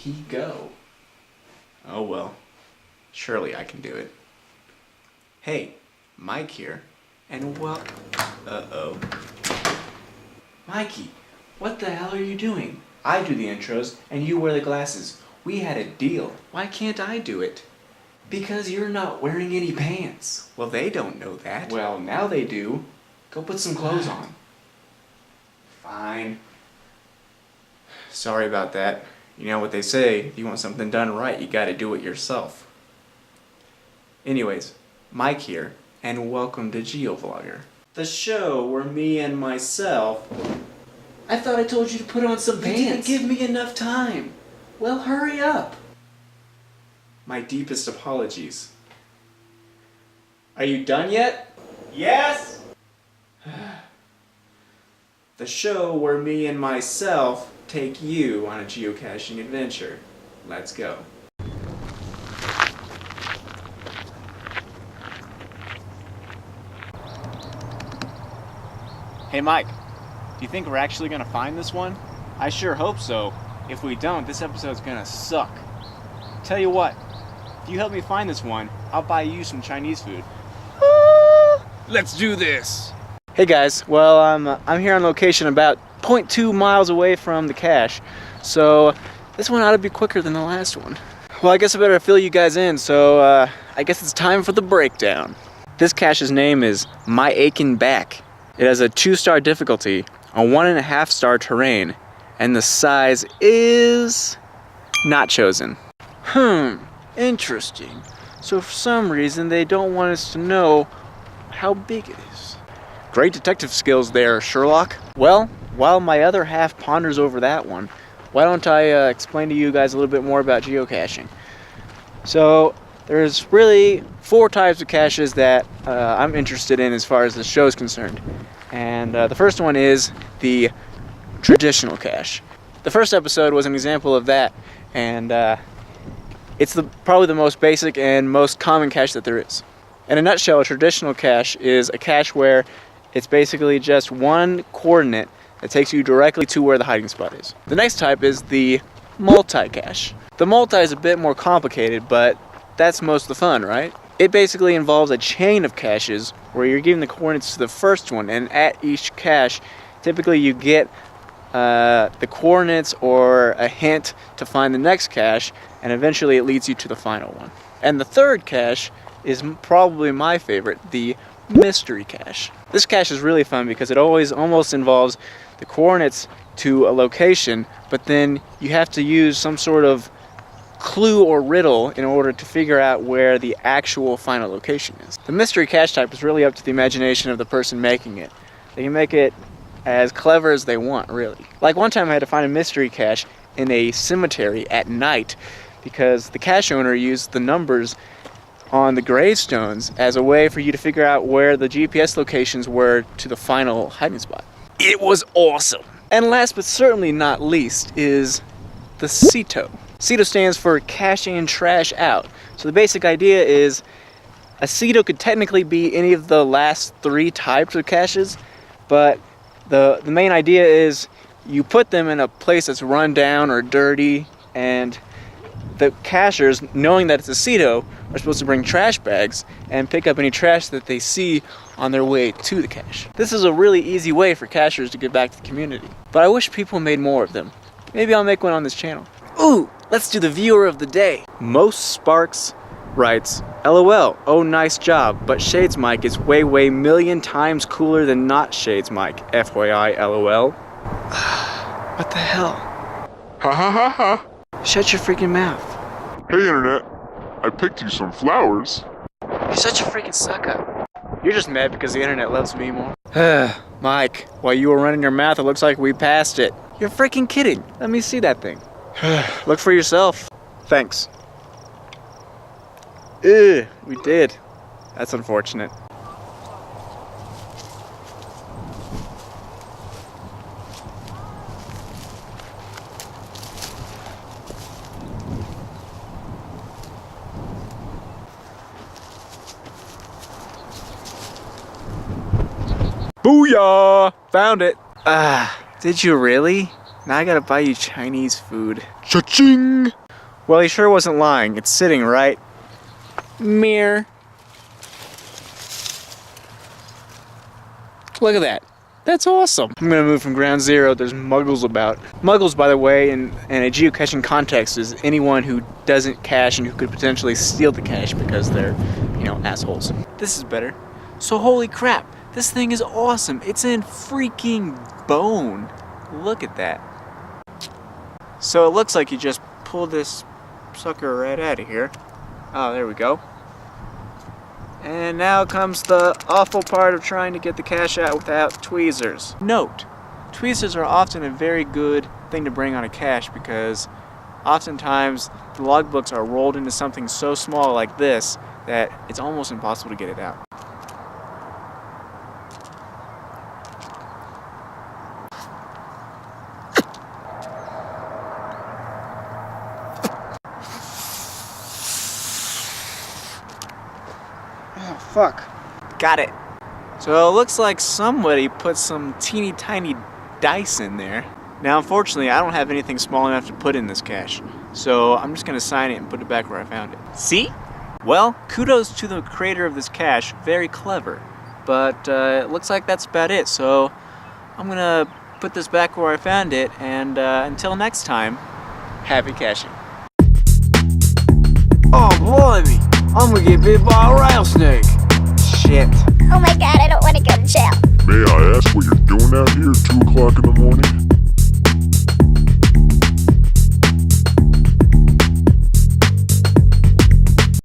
he go? Oh well, surely I can do it. Hey, Mike here, and uh-oh. Mikey, what the hell are you doing? I do the intros, and you wear the glasses. We had a deal. Why can't I do it? Because you're not wearing any pants. Well, they don't know that. Well, now they do. Go put some clothes on. Fine. Sorry about that. You know what they say, if you want something done right, you gotta do it yourself. Anyways, Mike here, and welcome to GEOvloger. The show where me and myself... I thought I told you to put on some pants. You didn't give me enough time. Well, hurry up. My deepest apologies. Are you done yet? Yes! The show where me and myself take you on a geocaching adventure. Let's go. Hey Mike, do you think we're actually gonna find this one? I sure hope so. If we don't, this episode's gonna suck. Tell you what, if you help me find this one, I'll buy you some Chinese food. Let's do this! Hey guys, well I'm here on location about 0.2 miles away from the cache, so this one ought to be quicker than the last one. Well, I guess I better fill you guys in, so I guess it's time for the breakdown. This cache's name is My Aching Back. It has a 2-star difficulty on 1.5-star terrain, and the size is not chosen. Interesting. So for some reason they don't want us to know how big it is. Great detective skills there, Sherlock. Well, while my other half ponders over that one, why don't I explain to you guys a little bit more about geocaching. So there's really 4 types of caches that I'm interested in as far as the show is concerned. And the first one is the traditional cache. The first episode was an example of that, and it's probably the most basic and most common cache that there is. In a nutshell, a traditional cache is a cache where it's basically just one coordinate that takes you directly to where the hiding spot is. The next type is the multi-cache. The multi is a bit more complicated, but that's most of the fun, right? It basically involves a chain of caches where you're giving the coordinates to the first one, and at each cache, typically you get the coordinates or a hint to find the next cache, and eventually it leads you to the final one. And the third cache is probably my favorite, the mystery cache. This cache is really fun because it always almost involves the coordinates to a location, but then you have to use some sort of clue or riddle in order to figure out where the actual final location is. The mystery cache type is really up to the imagination of the person making it. They can make it as clever as they want, really. Like one time I had to find a mystery cache in a cemetery at night because the cache owner used the numbers on the gravestones as a way for you to figure out where the GPS locations were to the final hiding spot. It was awesome! And last but certainly not least is the CETO. CETO stands for Caching and Trash Out. So the basic idea is a CETO could technically be any of the last 3 types of caches, but the main idea is you put them in a place that's run down or dirty, and the cachers, knowing that it's a CETO, are supposed to bring trash bags and pick up any trash that they see on their way to the cache. This is a really easy way for cachers to give back to the community, but I wish people made more of them. Maybe I'll make one on this channel. Ooh, let's do the viewer of the day. Most Sparks writes, LOL, oh nice job, but Shades Mike is way million times cooler than not Shades Mike, FYI LOL. What the hell? Ha ha ha ha. Shut your freaking mouth. Hey internet, I picked you some flowers. You're such a freaking sucker. You're just mad because the internet loves me more. Mike, while you were running your mouth, it looks like we passed it. You're freaking kidding. Let me see that thing. Look for yourself. Thanks. We did. That's unfortunate. Booyah! Found it. Did you really? Now I gotta buy you Chinese food. Cha-ching! Well, he sure wasn't lying. It's sitting right. Mirror. Look at that. That's awesome. I'm gonna move from ground zero. There's muggles about. Muggles, by the way, in a geocaching context, is anyone who doesn't cache and who could potentially steal the cache because they're, assholes. This is better. So holy crap, this thing is awesome. It's in freaking bone. Look at that. So it looks like you just pulled this sucker right out of here. Oh, there we go. And now comes the awful part of trying to get the cache out without tweezers. Note, tweezers are often a very good thing to bring on a cache because oftentimes the logbooks are rolled into something so small like this that it's almost impossible to get it out. Oh, fuck. Got it. So it looks like somebody put some teeny tiny dice in there. Now, unfortunately, I don't have anything small enough to put in this cache. So I'm just going to sign it and put it back where I found it. See? Well, kudos to the creator of this cache. Very clever. But it looks like that's about it. So I'm going to put this back where I found it. And until next time, happy caching. Oh, blimey! I'm gonna get bit by a rattlesnake. Shit. Oh my god, I don't want to go to jail. May I ask what you're doing out here at 2 o'clock in the morning?